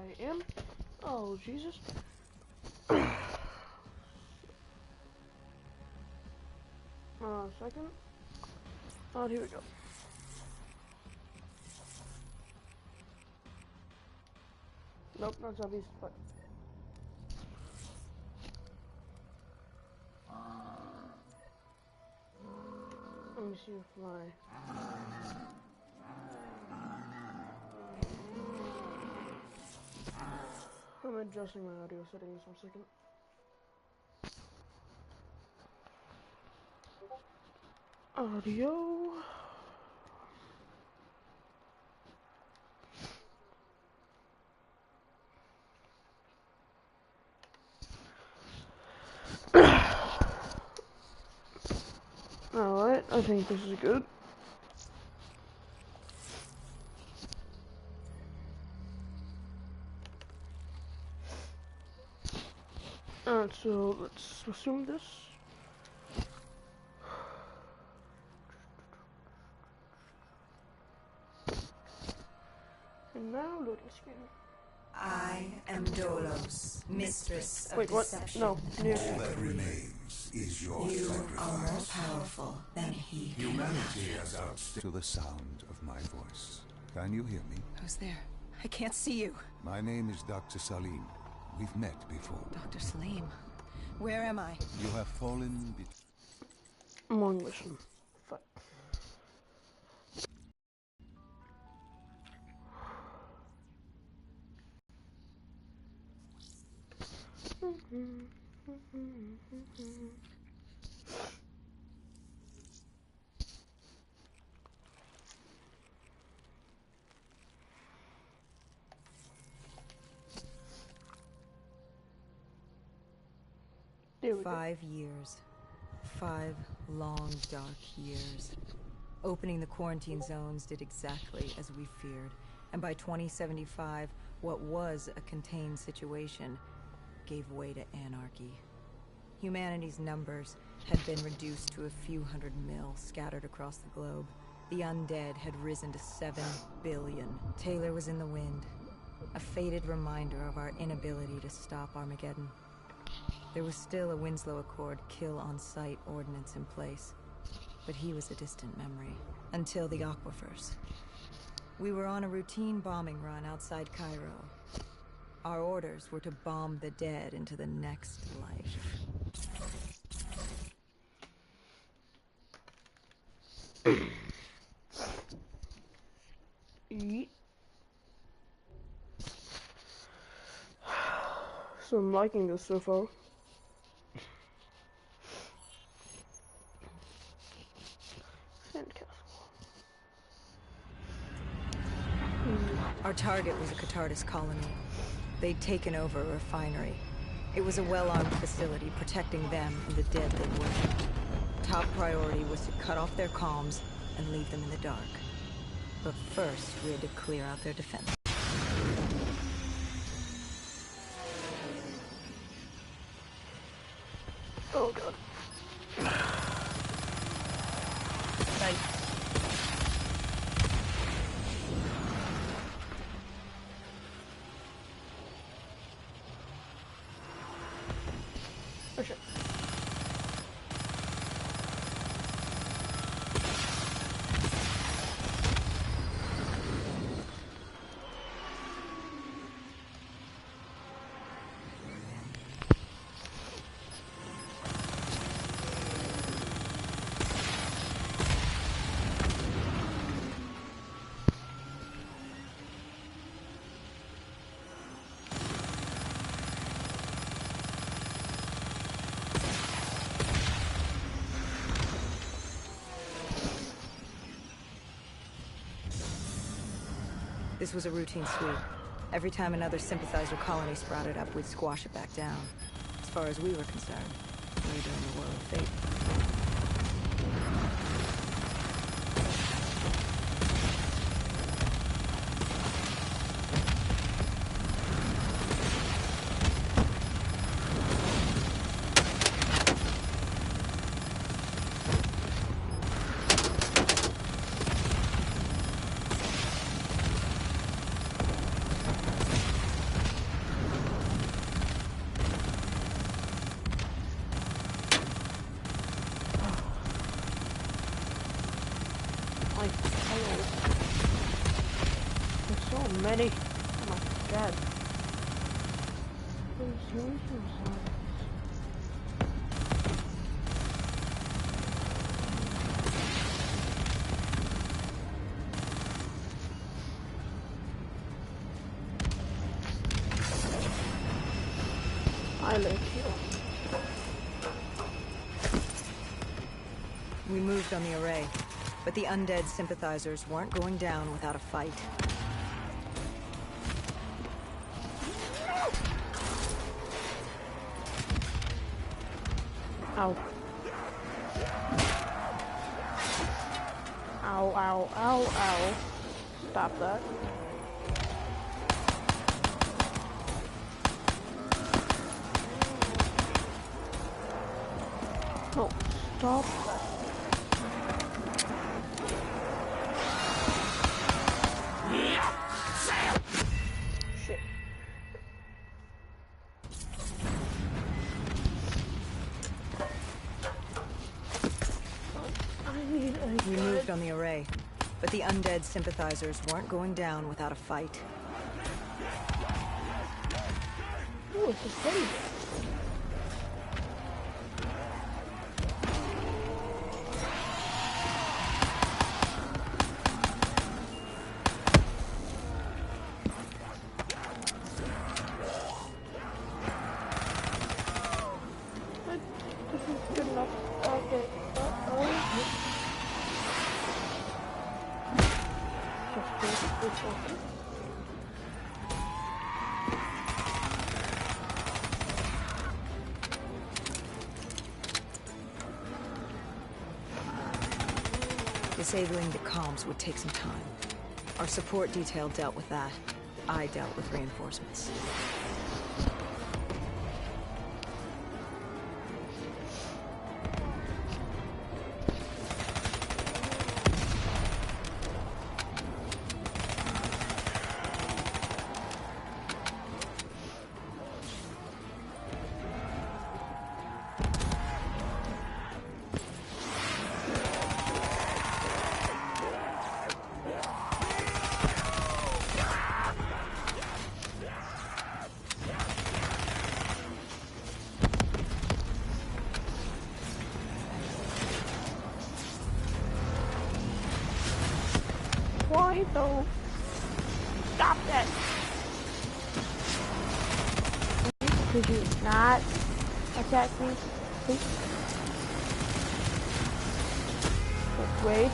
I am. Oh, Jesus. Second. Oh, here we go. Nope, not zombies, but... Let me see a fly. I'm adjusting my audio settings 1 second. Audio. Alright, I think this is good. Alright, so let's assume this. And now loading screen. I am Dolos, mistress of Wait, what? deception. No, All that remains is your You are more sacrifice. powerful than he. Humanity has outstepped to the sound of my voice. Can you hear me? Who's there? I can't see you. My name is Dr. Salim. We've met before. Dr. Salim, where am I? You have fallen Long mission. Fuck. There we go. 5 years. 5 long, dark years. Opening the quarantine zones did exactly as we feared. And by 2075, what was a contained situation gave way to anarchy. Humanity's numbers had been reduced to a few hundred mil scattered across the globe. The undead had risen to 7 billion. Taylor was in the wind, a faded reminder of our inability to stop Armageddon. There was still a Winslow Accord kill-on-sight ordinance in place, but he was a distant memory. Until the aquifers. We were on a routine bombing run outside Cairo. Our orders were to bomb the dead into the next life. Yeet. So I'm liking this so far. Sandcastle. Our target was a Catardus colony. They'd taken over a refinery. It was a well-armed facility protecting them and the dead they worshipped. Top priority was to cut off their comms and leave them in the dark. But first, we had to clear out their defense. Oh god. Nice. Oh shit. This was a routine sweep. Every time another sympathizer colony sprouted up, we'd squash it back down. As far as we were concerned, we were doing the world a favor. many. Oh my god. Where's yours? I like you. We moved on the array, but the undead sympathizers weren't going down without a fight. Ow. Ow, ow, ow, ow. Stop that. Oh, stop that. Shit. I need a We moved on the array, but the undead sympathizers weren't going down without a fight. Ooh, it's a city. This is good enough. Okay. Just this open. Disabling the comms would take some time. Our support detail dealt with that. I dealt with reinforcements. Why though? Stop that! Could you not attack me, please? Just wait.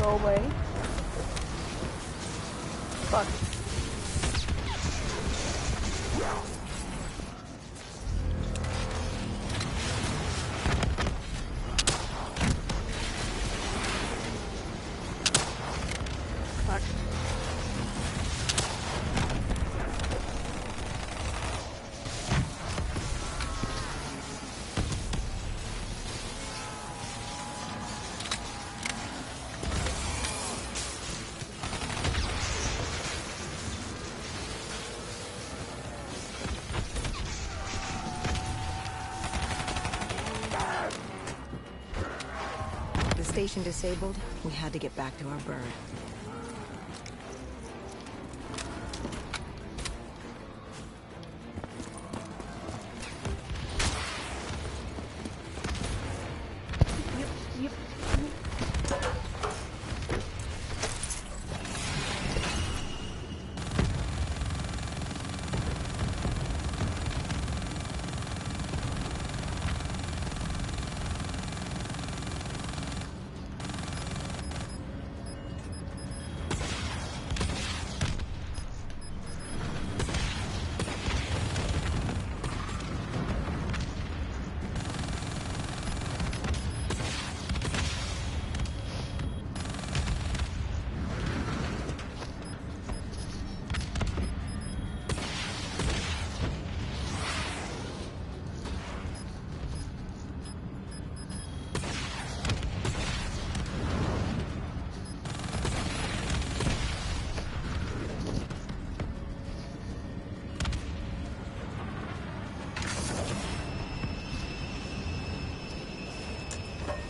Go away. Fuck. Fuck. The station disabled, we had to get back to our bird. Yep.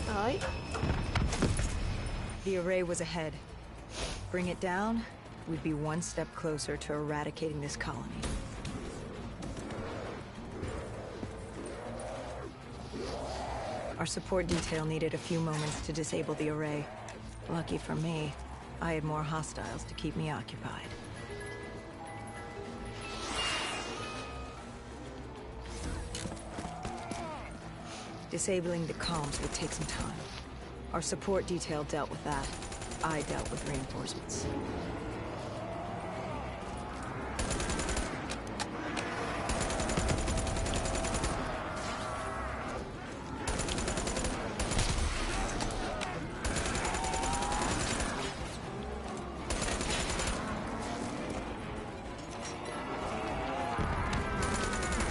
Alright. The array was ahead. Bring it down, we'd be one step closer to eradicating this colony. Our support detail needed a few moments to disable the array. Lucky for me, I had more hostiles to keep me occupied. Disabling the comms would take some time. Our support detail dealt with that. I dealt with reinforcements.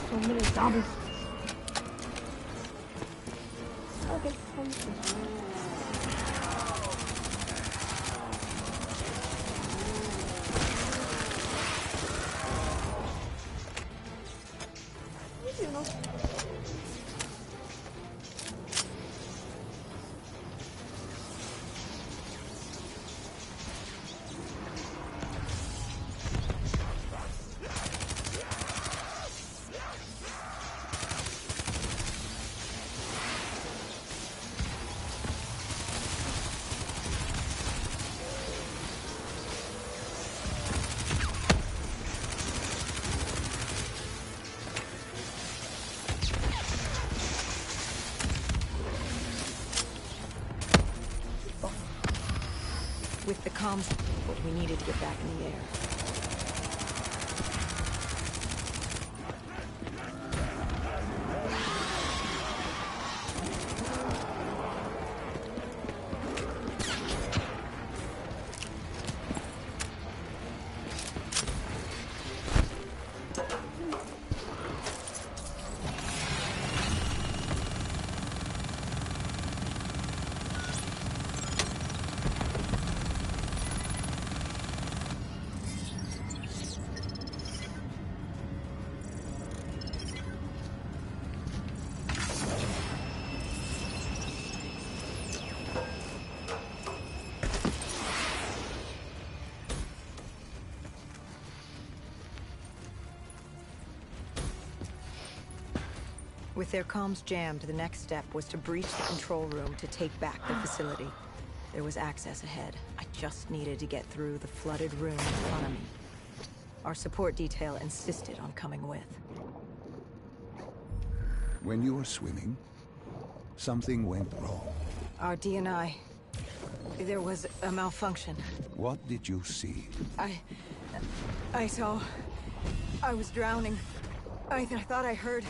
So many zombies. Okay, you know. With the comms, but we needed to get back in the air. With their comms jammed, the next step was to breach the control room to take back the facility. There was access ahead. I just needed to get through the flooded room in front of me. Our support detail insisted on coming with. When you were swimming, something went wrong. Our DNI. There was a malfunction. What did you see? I saw... I was drowning. I thought I heard...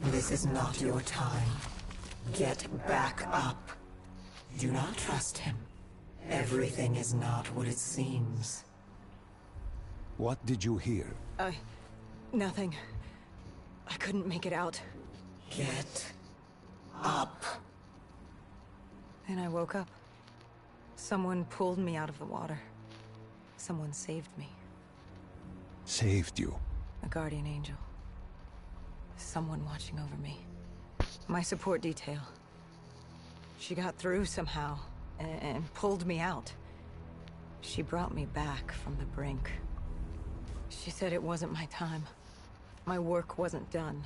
This is not your time. Get back up. Do not trust him. Everything is not what it seems. What did you hear? Nothing. I couldn't make it out. Get up. Then I woke up. Someone pulled me out of the water. Someone saved me. Saved you? A guardian angel. Someone watching over me. My support detail. She got through somehow, and pulled me out. She brought me back from the brink. She said it wasn't my time. My work wasn't done.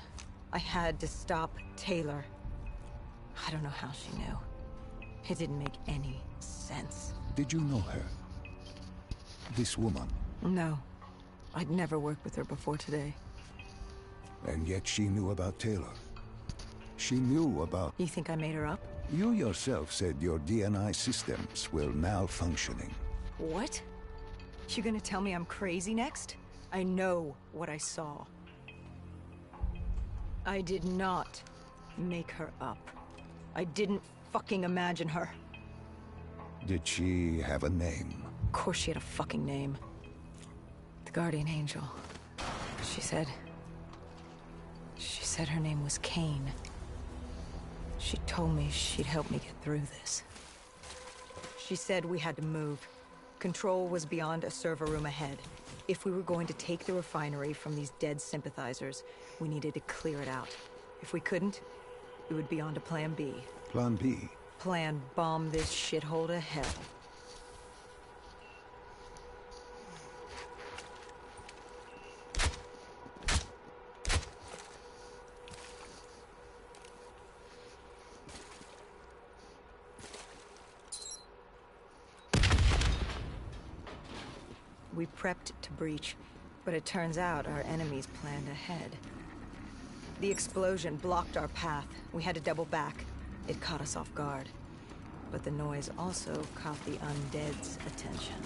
I had to stop Taylor. I don't know how she knew. It didn't make any sense. Did you know her? This woman? No. I'd never worked with her before today. And yet she knew about Taylor. She knew about... You think I made her up? You yourself said your DNI systems were malfunctioning. What? You gonna tell me I'm crazy next? I know what I saw. I did not make her up. I didn't fucking imagine her. Did she have a name? Of course she had a fucking name. The Guardian Angel. She said her name was Kane. She told me she'd help me get through this. She said we had to move. Control was beyond a server room ahead. If we were going to take the refinery from these dead sympathizers, we needed to clear it out. If we couldn't, it would be on to Plan B. Plan B? Plan bomb this shithole to hell. We prepped to breach, but it turns out our enemies planned ahead. The explosion blocked our path. We had to double back. It caught us off guard. But the noise also caught the undead's attention.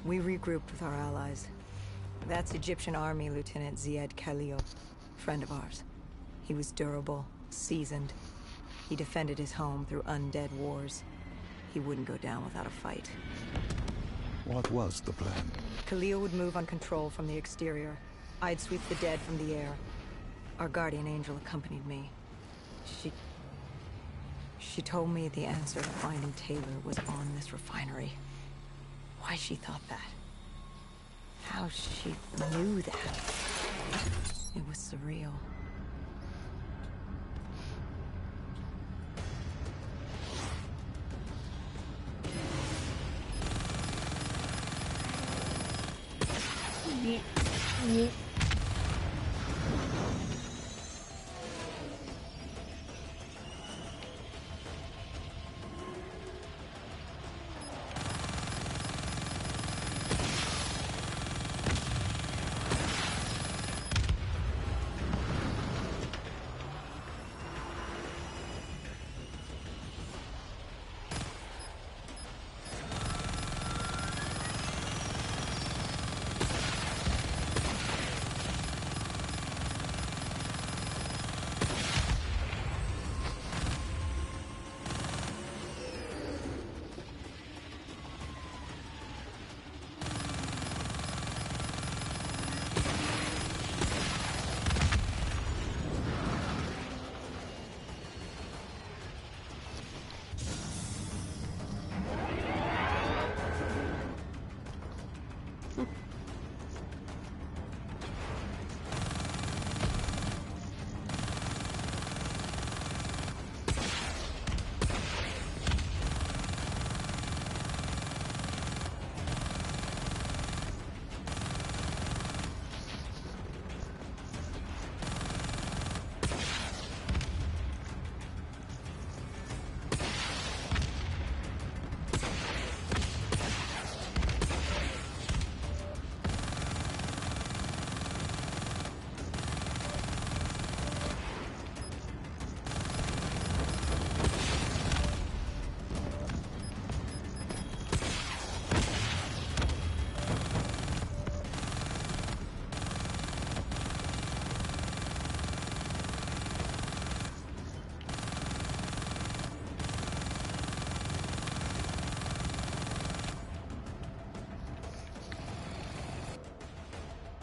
We regrouped with our allies. That's Egyptian Army Lieutenant Ziad Khalil, friend of ours. He was durable, seasoned. He defended his home through undead wars. He wouldn't go down without a fight. What was the plan? Khalil would move on control from the exterior. I'd sweep the dead from the air. Our guardian angel accompanied me. She told me the answer to finding Taylor was on this refinery. Why she thought that. How she knew that. It was surreal. Yeet. Yeet.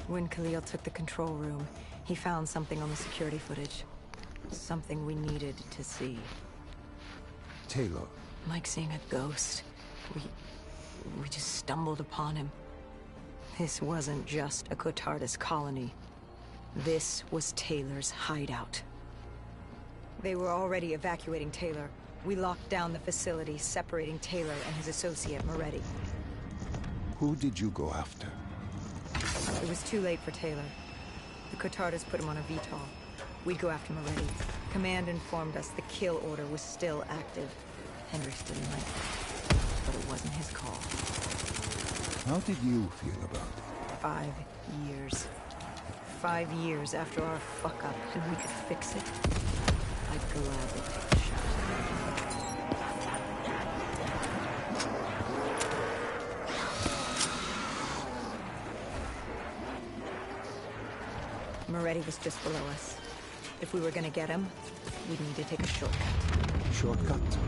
When Khalil took the control room, he found something on the security footage. Something we needed to see. Taylor. Like seeing a ghost. We just stumbled upon him. This wasn't just a Cotardus colony. This was Taylor's hideout. They were already evacuating Taylor. We locked down the facility, separating Taylor and his associate, Moretti. Who did you go after? It was too late for Taylor. The Cotardus put him on a VTOL. We'd go after Moretti. Command informed us the kill order was still active. Hendricks didn't like it, but it wasn't his call. How did you feel about it? 5 years. 5 years after our fuck-up, and we could fix it. I'd gladly take the shot. Moretti was just below us. If we were gonna get him, we'd need to take a shortcut. Shortcut?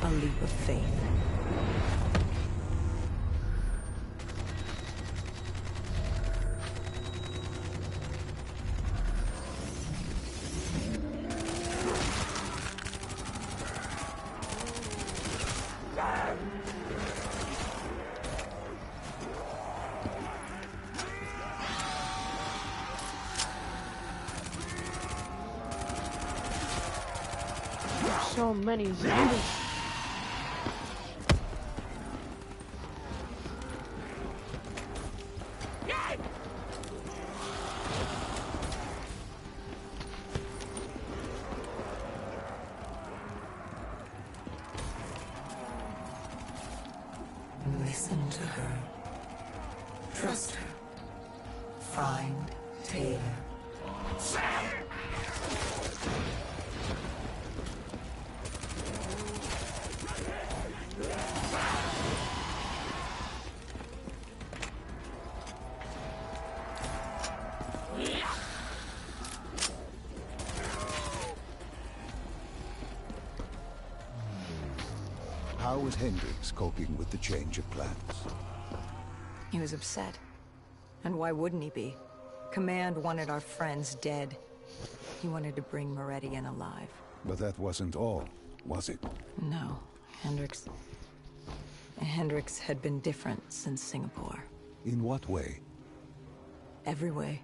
A leap of faith. so many zombies. Listen to her. Trust her. Find Taylor. How was Hendrix coping with the change of plans? He was upset. And why wouldn't he be? Command wanted our friends dead. He wanted to bring Moretti in alive. But that wasn't all, was it? No, Hendrix had been different since Singapore. In what way? Every way.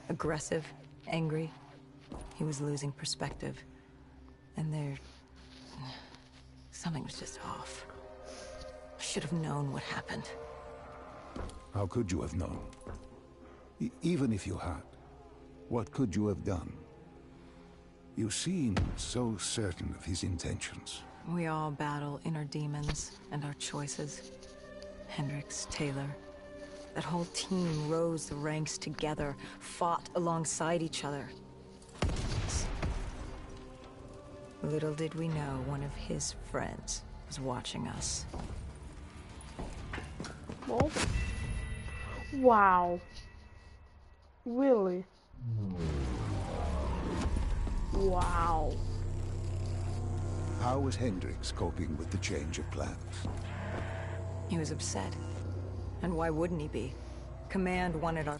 Aggressive, angry. He was losing perspective. And something was just off. I should have known what happened. How could you have known? Even if you had, what could you have done? You seemed so certain of his intentions. We all battle inner demons and our choices. Hendrix, Taylor. That whole team rose the ranks together, fought alongside each other. Little did we know one of his friends was watching us. Well, wow. Really? Wow. How was Hendrix coping with the change of plans? He was upset. And why wouldn't he be? Command wanted our...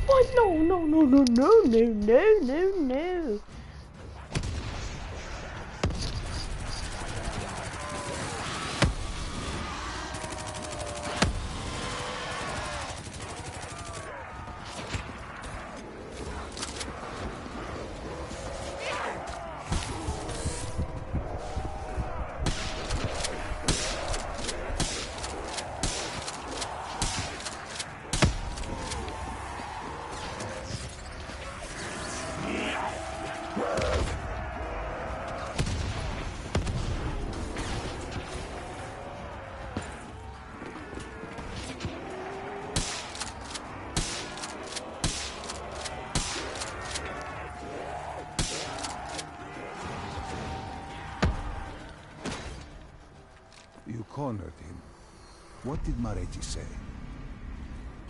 What? No, no, no, no, no, no, no, no, no. You cornered him. What did Moretti say?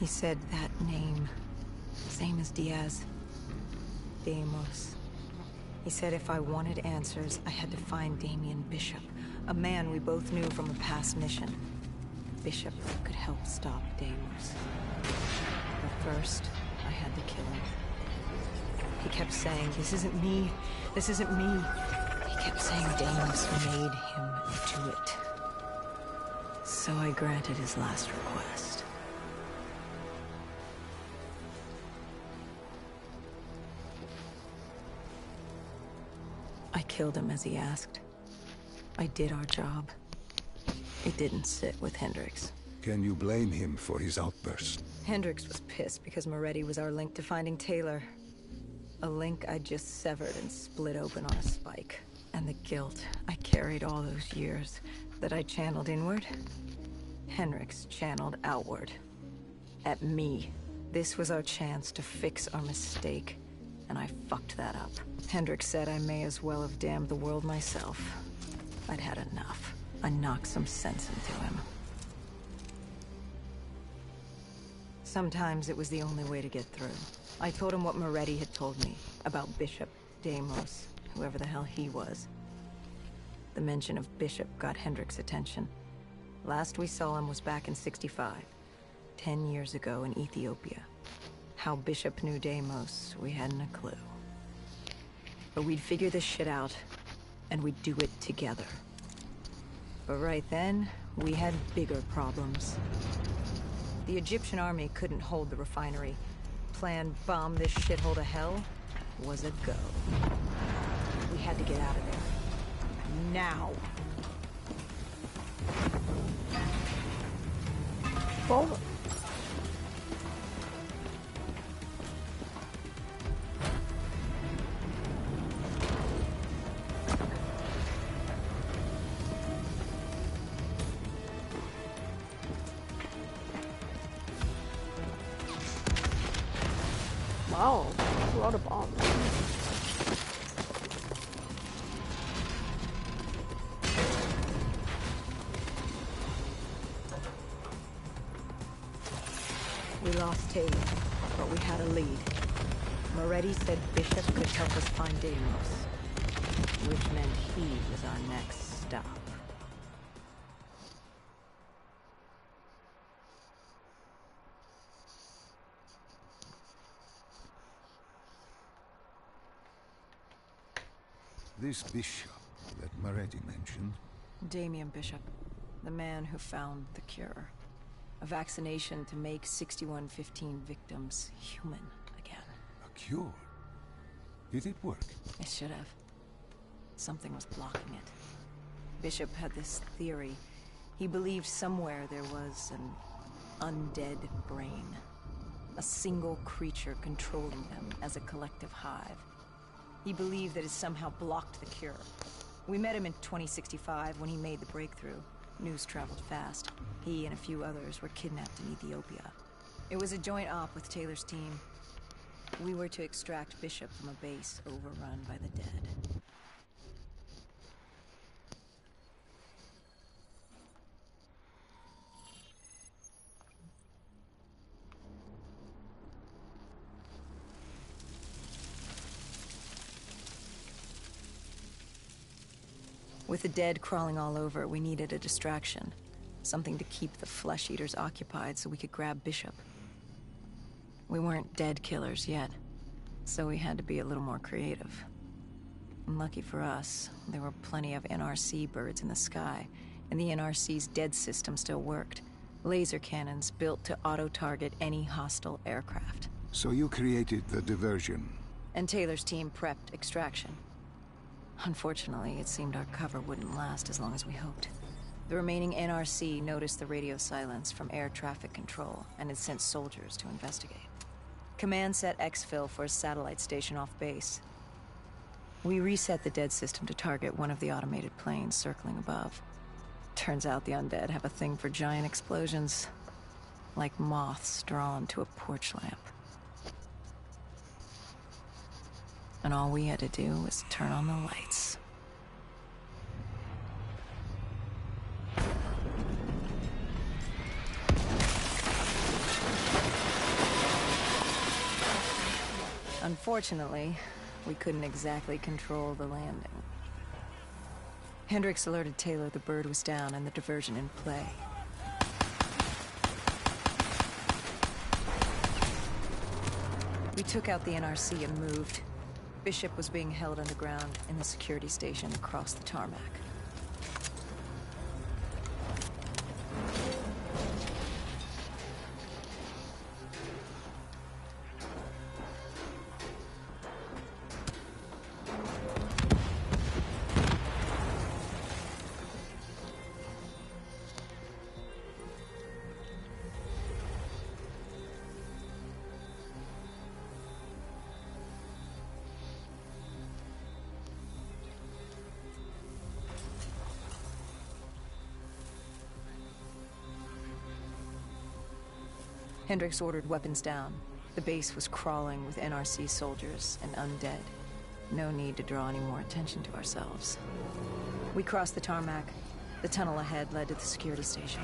He said that name. Same as Diaz. Deimos. He said if I wanted answers, I had to find Damien Bishop, a man we both knew from a past mission. Bishop could help stop Deimos. But first, I had to kill him. He kept saying, this isn't me, this isn't me. He kept saying Deimos made him do it. So I granted his last request. I killed him as he asked. I did our job. It didn't sit with Hendrix. Can you blame him for his outburst? Hendrix was pissed because Moretti was our link to finding Taylor. A link I just severed and split open on a spike. And the guilt I carried all those years that I channeled inward, Hendrix channeled outward. At me. This was our chance to fix our mistake, and I fucked that up. Hendrix said I may as well have damned the world myself. I'd had enough. I knocked some sense into him. Sometimes it was the only way to get through. I told him what Moretti had told me about Bishop Deimos, whoever the hell he was. The mention of Bishop got Hendricks' attention. Last we saw him was back in '65, 10 years ago in Ethiopia. How Bishop knew Deimos, we hadn't a clue. But we'd figure this shit out, and we'd do it together. But right then, we had bigger problems. The Egyptian army couldn't hold the refinery. Plan bomb this shithole to hell was a go. We had to get out of there. Now. Well, wow, that's a lot of bombs. We lost Taylor, but we had a lead. Moretti said Bishop could help us find Deimos, which meant he was our next stop. This bishop that Moretti mentioned, Damien Bishop, the man who found the cure. A vaccination to make 6115 victims human again. a cure. Did it work? It should have. Something was blocking it. Bishop had this theory. He believed somewhere there was an undead brain. A single creature controlling them as a collective hive. He believed that it somehow blocked the cure. We met him in 2065 when he made the breakthrough. News traveled fast. He and a few others were kidnapped in Ethiopia. It was a joint op with Taylor's team. We were to extract Bishop from a base overrun by the dead. With the dead crawling all over, we needed a distraction. Something to keep the flesh eaters occupied so we could grab Bishop. We weren't dead killers yet, so we had to be a little more creative. And lucky for us, there were plenty of NRC birds in the sky, and the NRC's dead system still worked. Laser cannons built to auto-target any hostile aircraft. So you created the diversion. And Taylor's team prepped extraction. Unfortunately, it seemed our cover wouldn't last as long as we hoped. The remaining NRC noticed the radio silence from air traffic control and had sent soldiers to investigate. Command set exfil for a satellite station off base. We reset the dead system to target one of the automated planes circling above. Turns out the undead have a thing for giant explosions, like moths drawn to a porch lamp. And all we had to do was turn on the lights. Unfortunately, we couldn't exactly control the landing. Hendricks alerted Taylor the bird was down and the diversion in play. We took out the NRC and moved. Bishop was being held underground in the security station across the tarmac. Hendricks ordered weapons down. The base was crawling with NRC soldiers and undead. No need to draw any more attention to ourselves. We crossed the tarmac. The tunnel ahead led to the security station.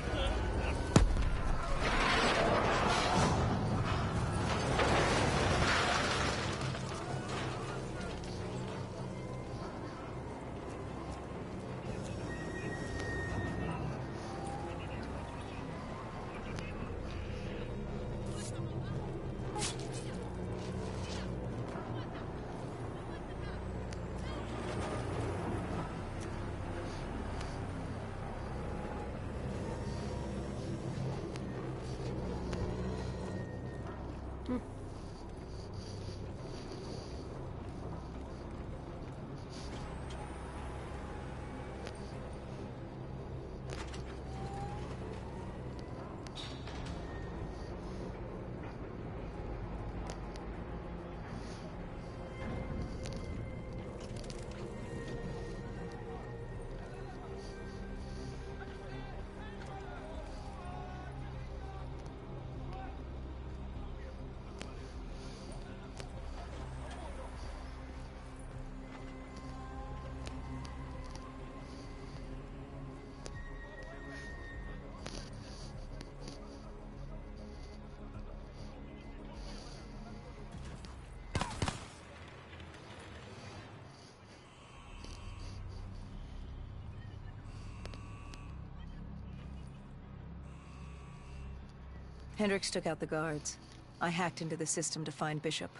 Hendricks took out the guards. I hacked into the system to find Bishop.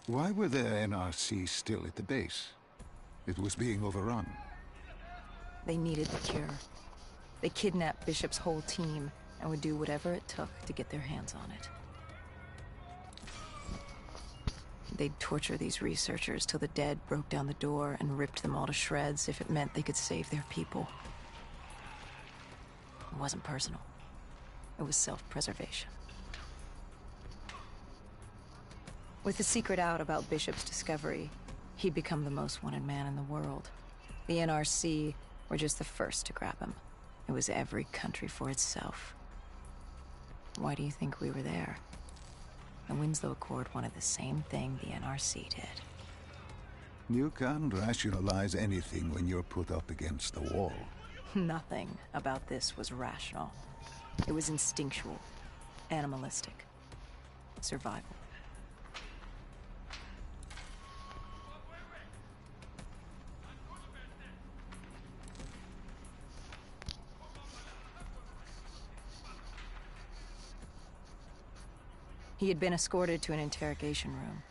Why were there NRC still at the base? It was being overrun. They needed the cure. They kidnapped Bishop's whole team and would do whatever it took to get their hands on it. They'd torture these researchers till the dead broke down the door and ripped them all to shreds if it meant they could save their people. It wasn't personal. It was self-preservation. With the secret out about Bishop's discovery, he'd become the most wanted man in the world. The NRC were just the first to grab him. It was every country for itself. Why do you think we were there? The Winslow Accord wanted the same thing the NRC did. You can't rationalize anything when you're put up against the wall. Nothing about this was rational. It was instinctual, animalistic, survival. He had been escorted to an interrogation room.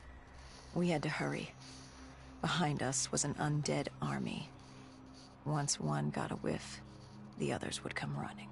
We had to hurry. Behind us was an undead army. Once one got a whiff, the others would come running.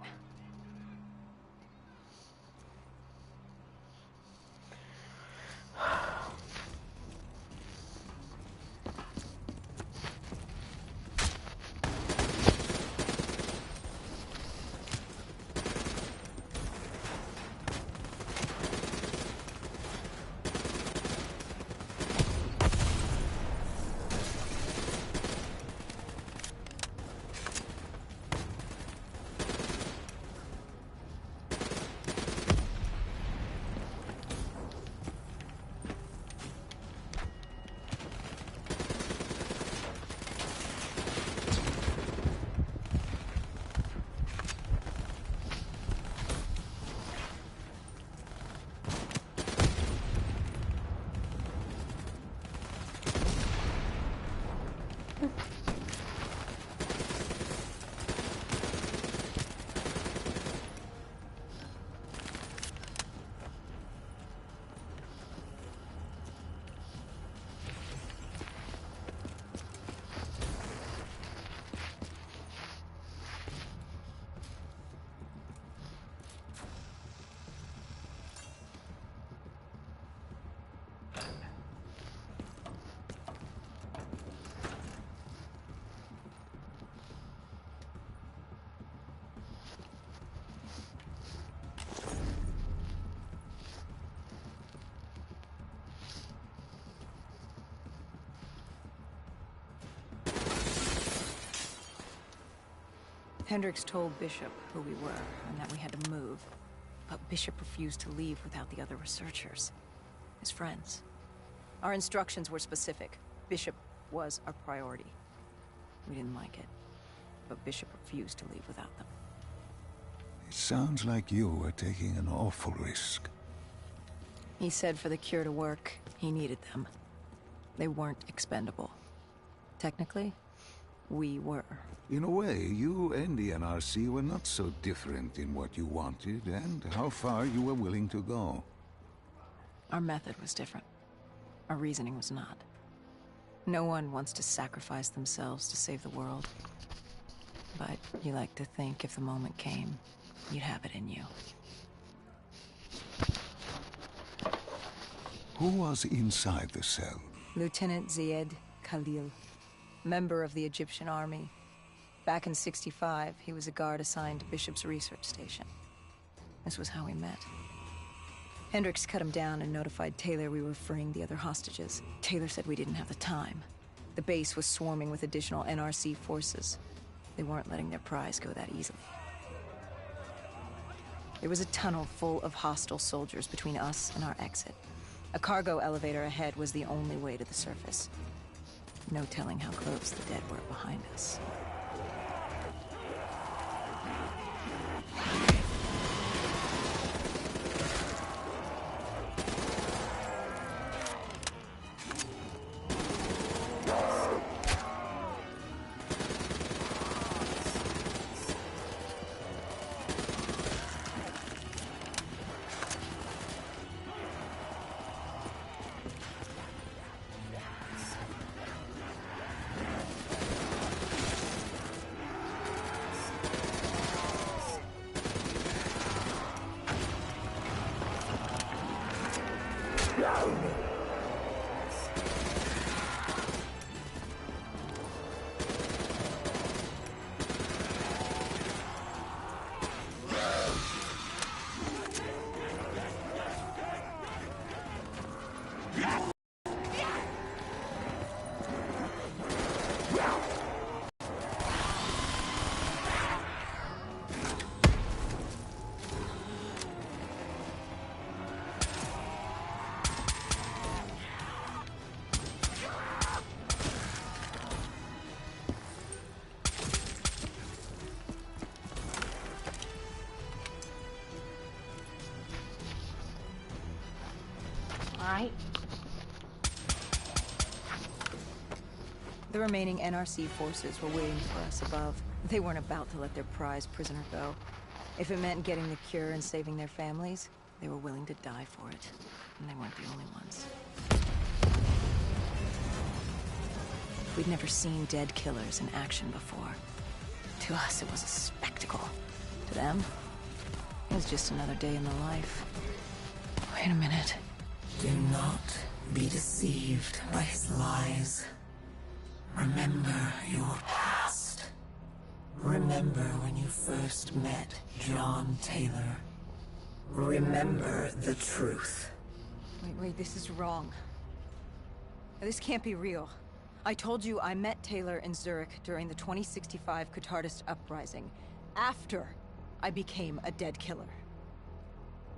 Hendricks told Bishop who we were and that we had to move, but Bishop refused to leave without the other researchers, his friends. Our instructions were specific. Bishop was our priority. We didn't like it, but Bishop refused to leave without them. It sounds like you were taking an awful risk. He said for the cure to work, he needed them. They weren't expendable. Technically, we were. In a way, you and the NRC were not so different in what you wanted and how far you were willing to go. Our method was different. Our reasoning was not. No one wants to sacrifice themselves to save the world. But you like to think if the moment came, you'd have it in you. Who was inside the cell? Lieutenant Zayed Khalil, member of the Egyptian army. Back in '65, he was a guard assigned to Bishop's research station. This was how we met. Hendricks cut him down and notified Taylor we were freeing the other hostages. Taylor said we didn't have the time. The base was swarming with additional NRC forces. They weren't letting their prize go that easily. There was a tunnel full of hostile soldiers between us and our exit. A cargo elevator ahead was the only way to the surface. No telling how close the dead were behind us. right. The remaining NRC forces were waiting for us above. They weren't about to let their prized prisoner go. If it meant getting the cure and saving their families, they were willing to die for it. And they weren't the only ones. We'd never seen dead killers in action before. To us, it was a spectacle. To them, it was just another day in the life. Wait a minute. Do not be deceived by his lies. Remember your past. Remember when you first met John Taylor. Remember the truth. Wait, this is wrong. This can't be real. I told you I met Taylor in Zurich during the 2065 Catardist Uprising, after I became a dead killer.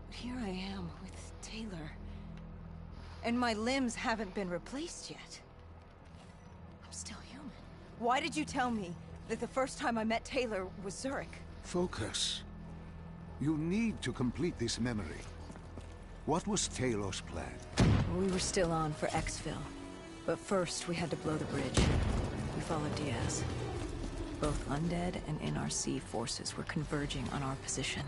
But here I am with Taylor, and my limbs haven't been replaced yet. I'm still human. Why did you tell me that the first time I met Taylor was Zurich? Focus. You need to complete this memory. What was Taylor's plan? We were still on for Exfil. But first, we had to blow the bridge. We followed Diaz. Both undead and NRC forces were converging on our position.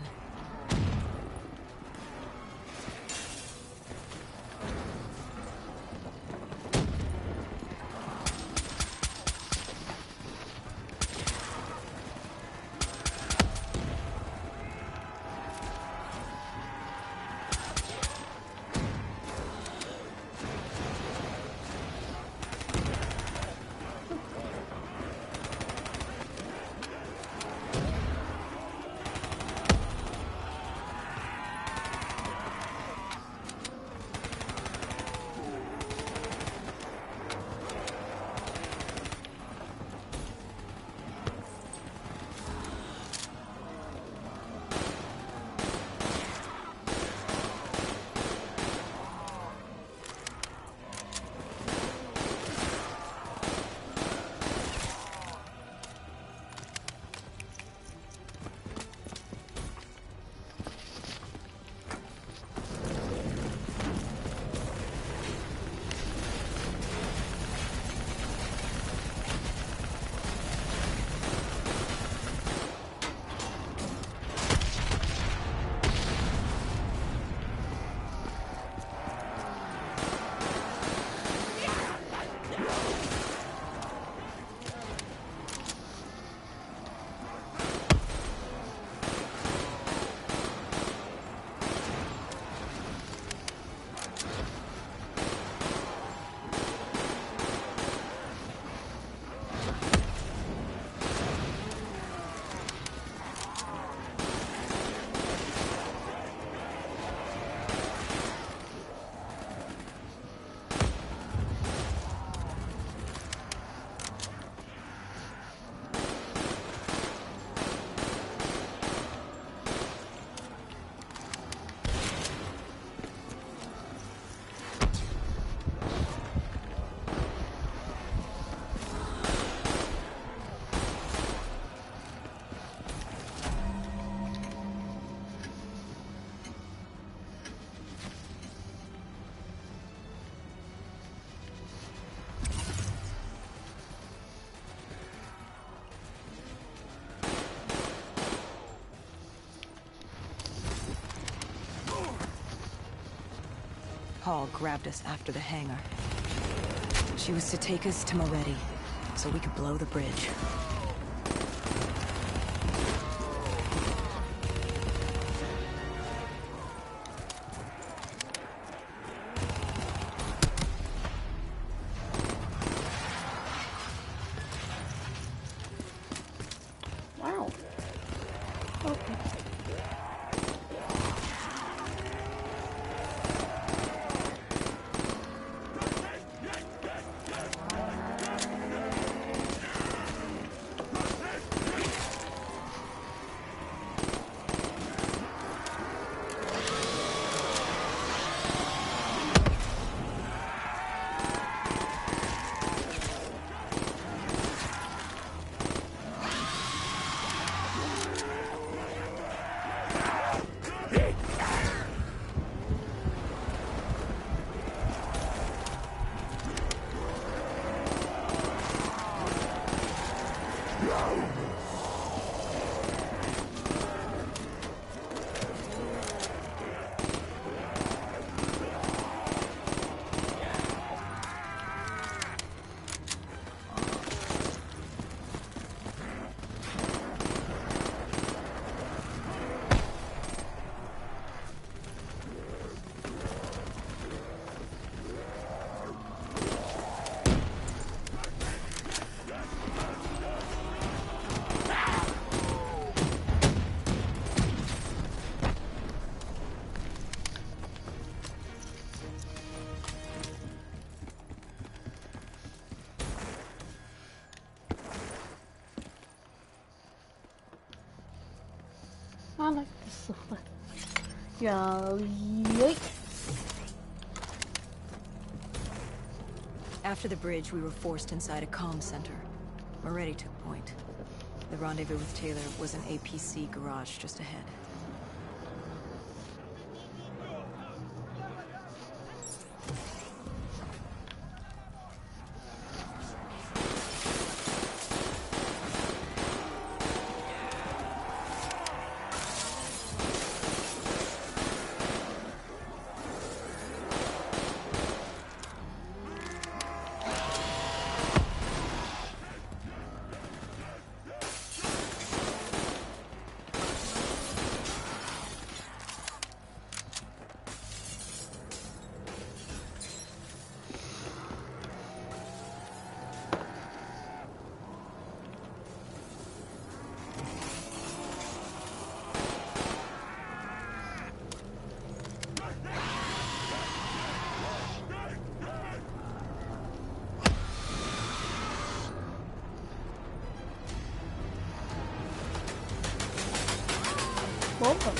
Paul grabbed us after the hangar. She was to take us to Moretti, so we could blow the bridge. Wow. Okay. the fuck? Yoink. After the bridge, we were forced inside a comm center. Moretti took point. The rendezvous with Taylor was an APC garage just ahead. Welcome.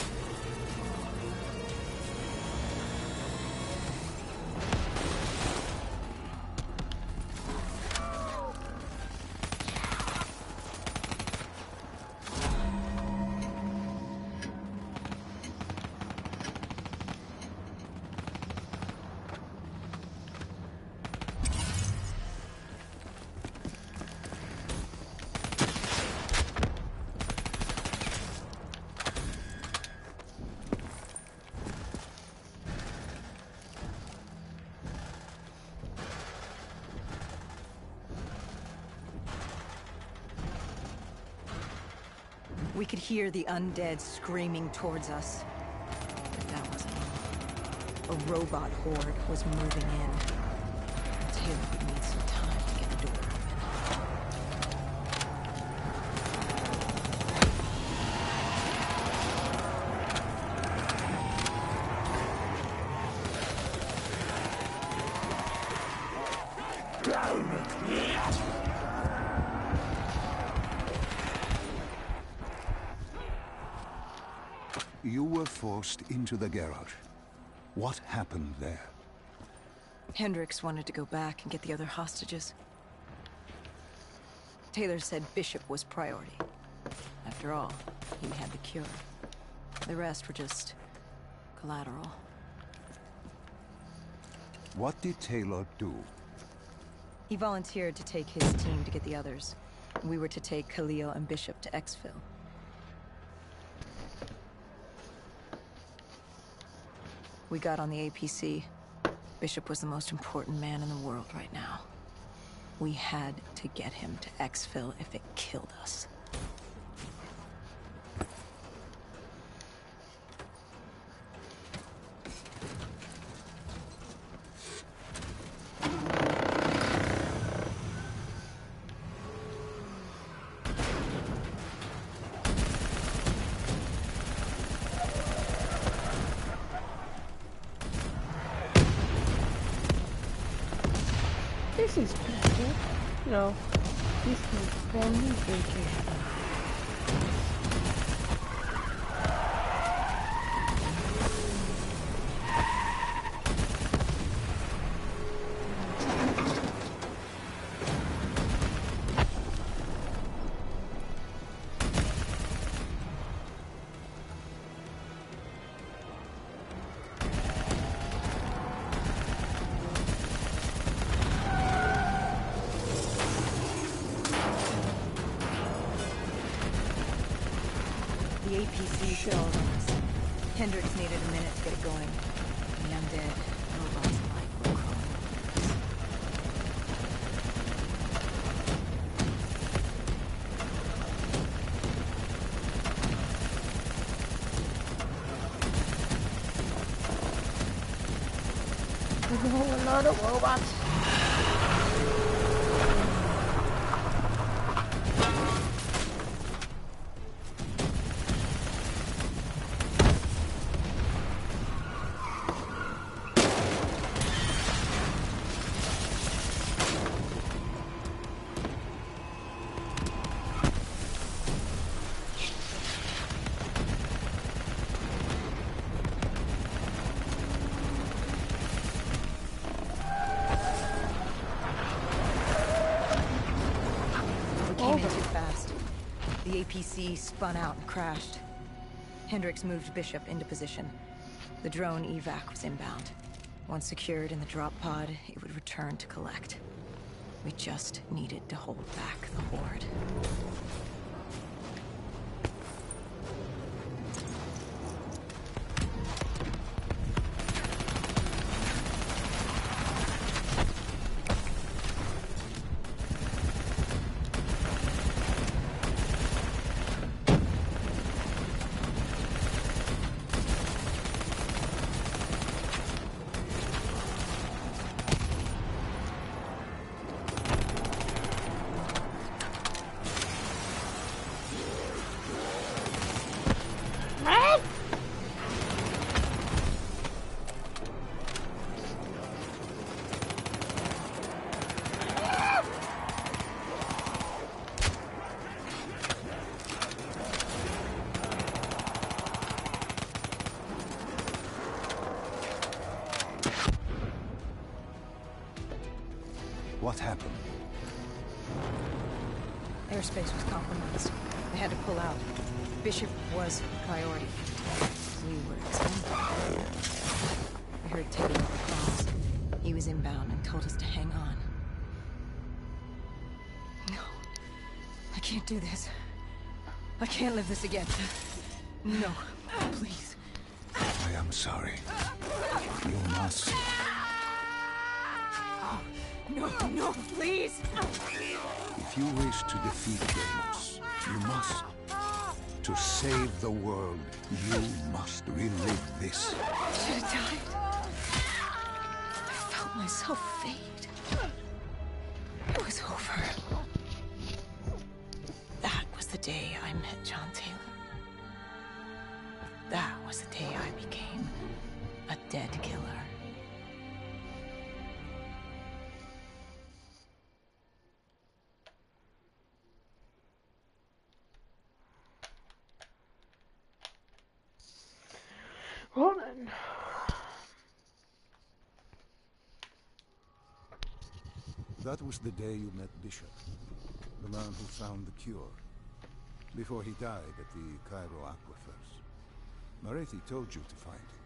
We could hear the undead screaming towards us. But that wasn't all. A robot horde was moving in. Taylor would need some time to get the door open. You were forced into the garage. What happened there? Hendricks wanted to go back and get the other hostages. Taylor said Bishop was priority. After all, he had the cure. The rest were just collateral. What did Taylor do? He volunteered to take his team to get the others. We were to take Khalil and Bishop to exfil. We got on the APC. Bishop was the most important man in the world right now. We had to get him to exfil if it killed us. This is better. No, this is brand new vacation. The APC shelled on us. Hendricks needed a minute to get it going. The undead robots alike were crawling over us. Oh, a lot of robots. The APC spun out and crashed. Hendricks moved Bishop into position. The drone evac was inbound. Once secured in the drop pod, it would return to collect. We just needed to hold back the Horde. What happened? Airspace was compromised. They had to pull out. Bishop was priority. We were expendable. We heard Teddy over calls. He was inbound and told us to hang on. No. I can't do this. I can't live this again. No. Please. I am sorry. You must. No, please! If you wish to defeat Deimos, you must. To save the world, you must relive this. I should have died. I felt myself fade. It was over. That was the day I met John Taylor. That was the day I became a dead killer. Well then. That was the day you met Bishop, the man who found the cure, before he died at the Cairo aquifers. Marathi told you to find him.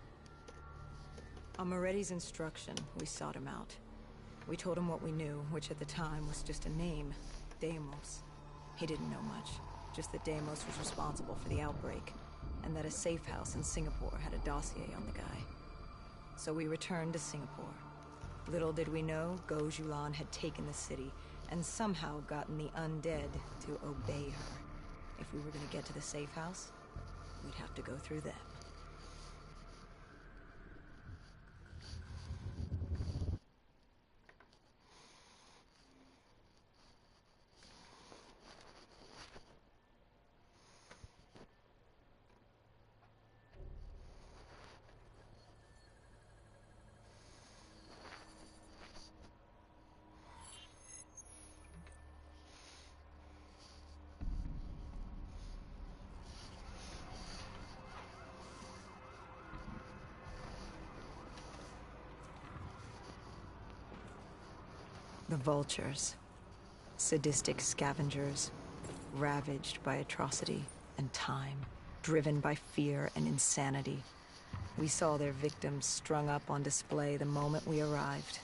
On Moretti's instruction, we sought him out. We told him what we knew, which at the time was just a name, Deimos. He didn't know much, just that Deimos was responsible for the outbreak, and that a safe house in Singapore had a dossier on the guy. So we returned to Singapore. Little did we know, Gojulan had taken the city, and somehow gotten the undead to obey her. If we were gonna get to the safe house, we'd have to go through them. The vultures. Sadistic scavengers, ravaged by atrocity and time, driven by fear and insanity. We saw their victims strung up on display the moment we arrived.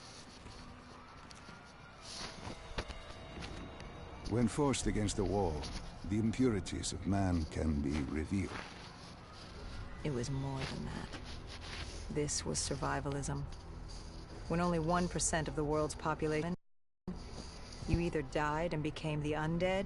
When forced against the wall, the impurities of man can be revealed. It was more than that. This was survivalism. When only 1% of the world's population, you either died and became the undead,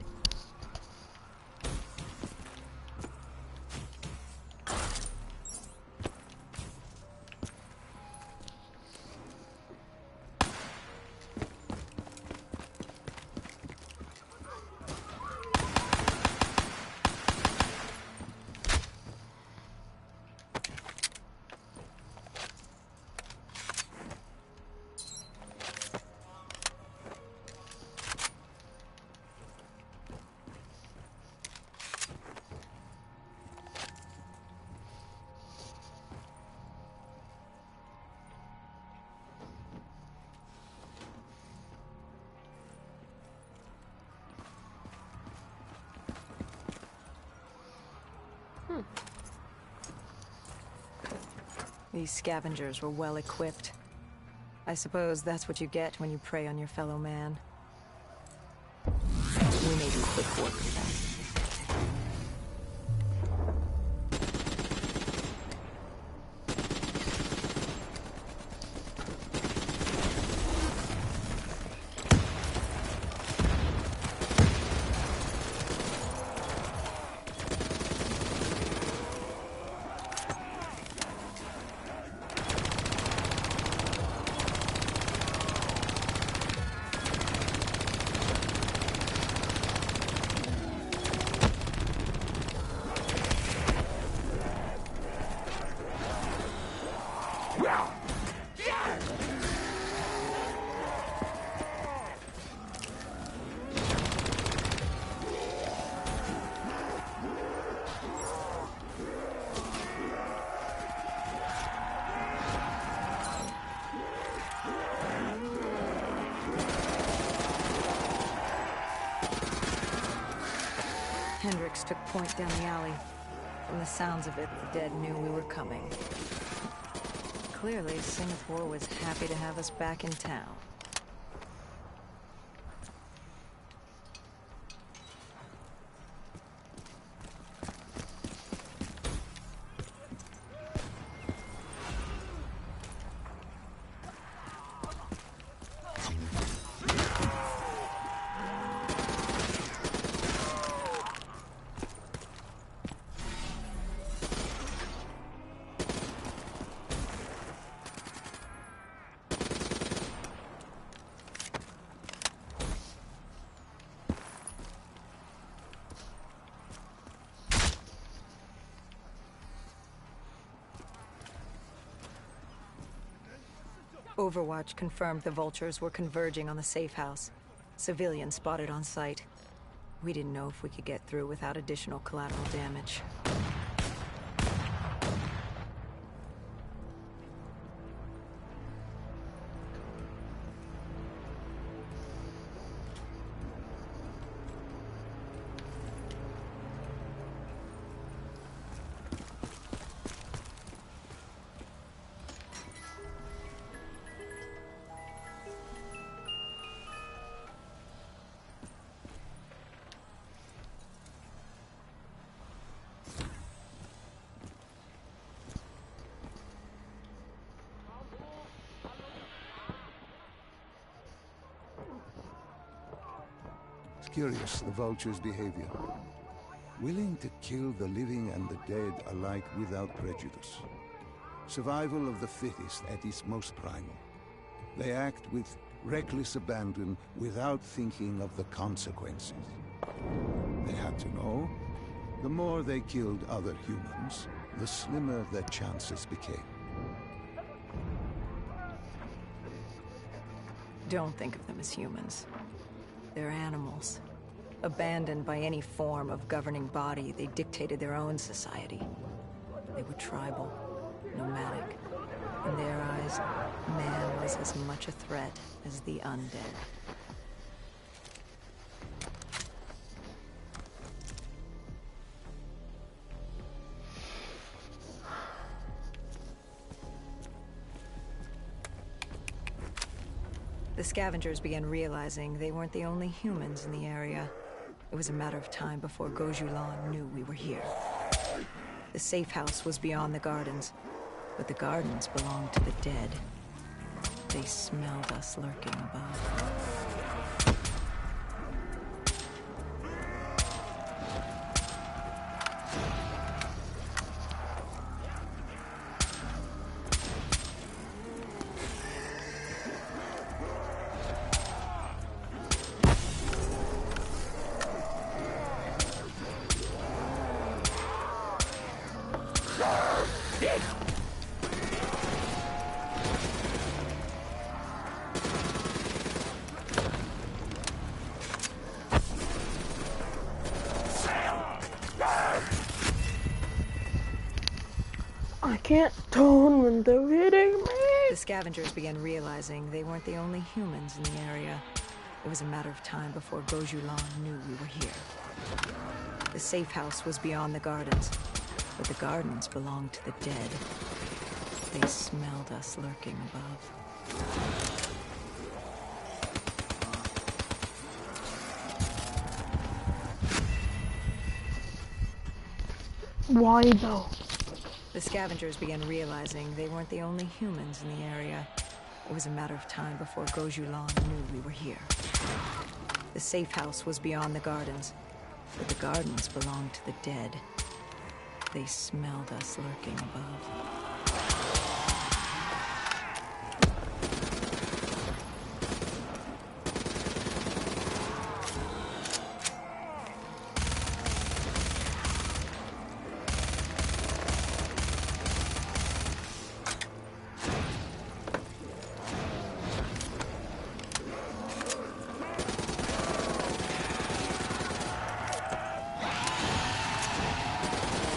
These scavengers were well equipped. I suppose that's what you get when you prey on your fellow man. We made quick work of that. Hendricks took point down the alley. From the sounds of it, the dead knew we were coming. Clearly, Singapore was happy to have us back in town. Overwatch confirmed the vultures were converging on the safe house. Civilians spotted on site. We didn't know if we could get through without additional collateral damage. Curious, the vulture's behavior. Willing to kill the living and the dead alike without prejudice. Survival of the fittest at its most primal. They act with reckless abandon without thinking of the consequences. They had to know, the more they killed other humans, the slimmer their chances became. Don't think of them as humans. They're animals. Abandoned by any form of governing body, they dictated their own society. They were tribal, nomadic. In their eyes, man was as much a threat as the undead. The scavengers began realizing they weren't the only humans in the area. It was a matter of time before Gojulan knew we were here. The safe house was beyond the gardens, but the gardens belonged to the dead. They smelled us lurking above. I can't tone when they're hitting me. The scavengers began realizing they weren't the only humans in the area. It was a matter of time before Gojulan knew we were here. The safe house was beyond the gardens, but the gardens belonged to the dead. They smelled us lurking above. Why though? The scavengers began realizing they weren't the only humans in the area. It was a matter of time before Gojulan knew we were here. The safe house was beyond the gardens, but the gardens belonged to the dead. They smelled us lurking above.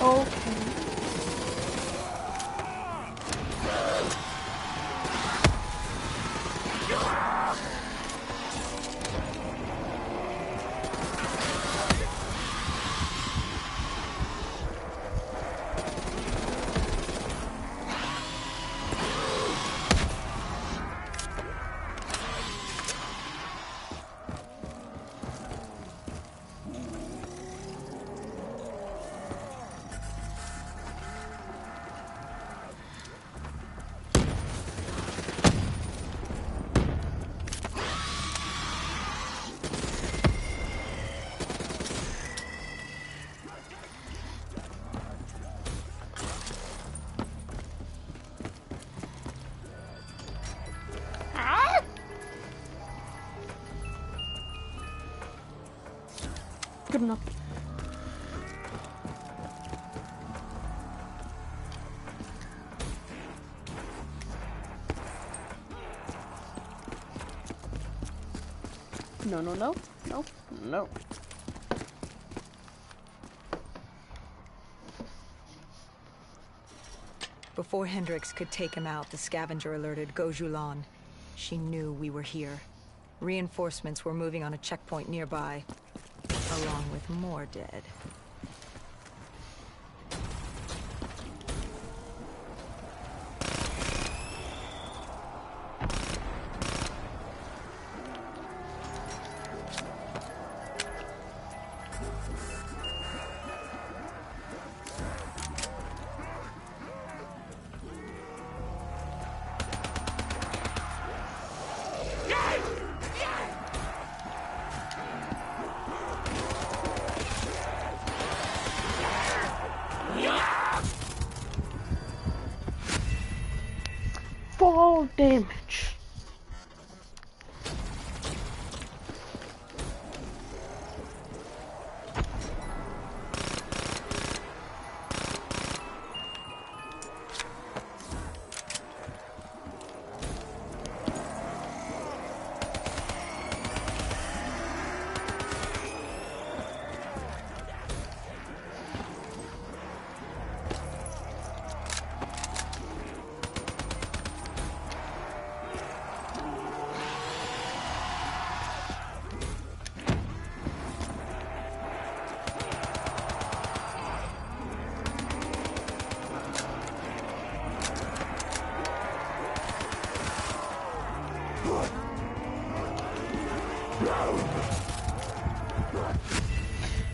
Okay. Good enough. No, no, no, no, no. Before Hendrix could take him out, the scavenger alerted Gojulan. She knew we were here. Reinforcements were moving on a checkpoint nearby, along with more dead. Fall damage.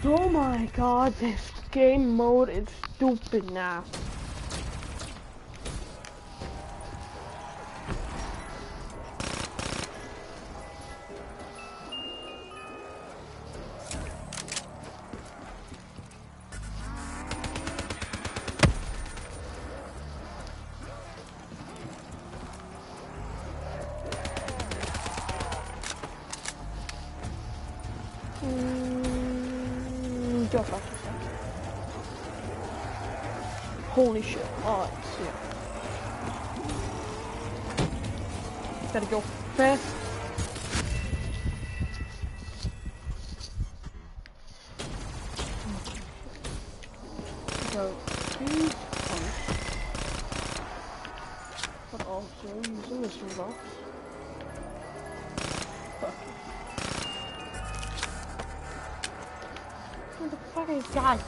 Oh my god, this game mode is stupid now. Just like a second. Holy shit. Alright, so yeah. Gotta go fast. So, these but also using mystery box. Fuck. Where the fuck is this guy?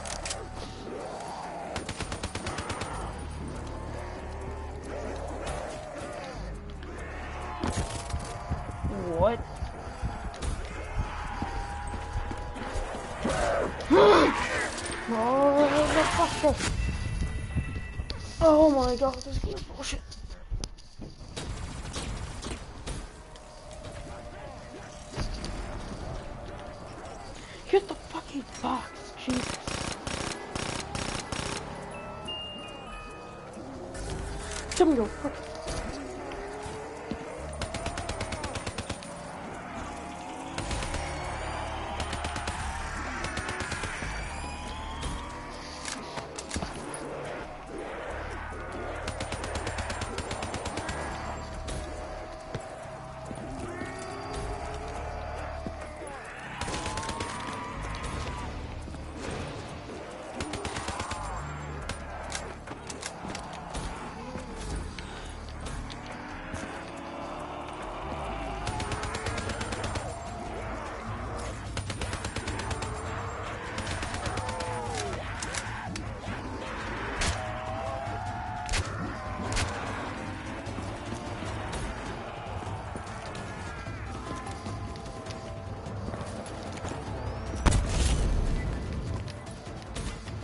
Motherfucker! Oh my god, this is bullshit. Get the fucking box, Jesus. Come go.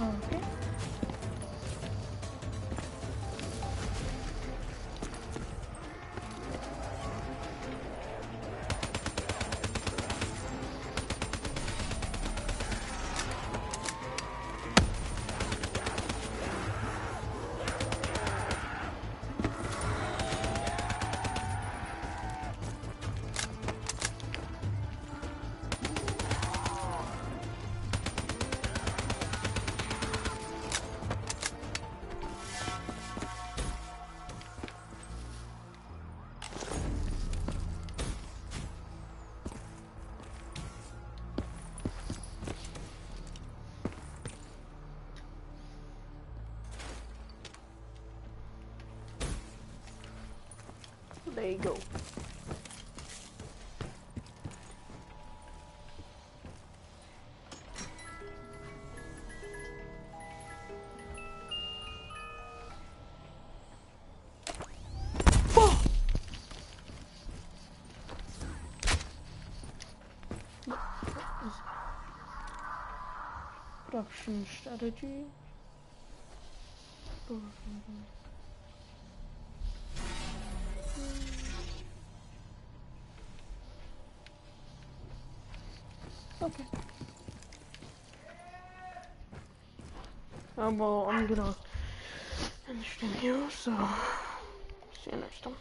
Okay. There you go. Production strategy. Okay. Well, I'm gonna end the stream here, so see you next time.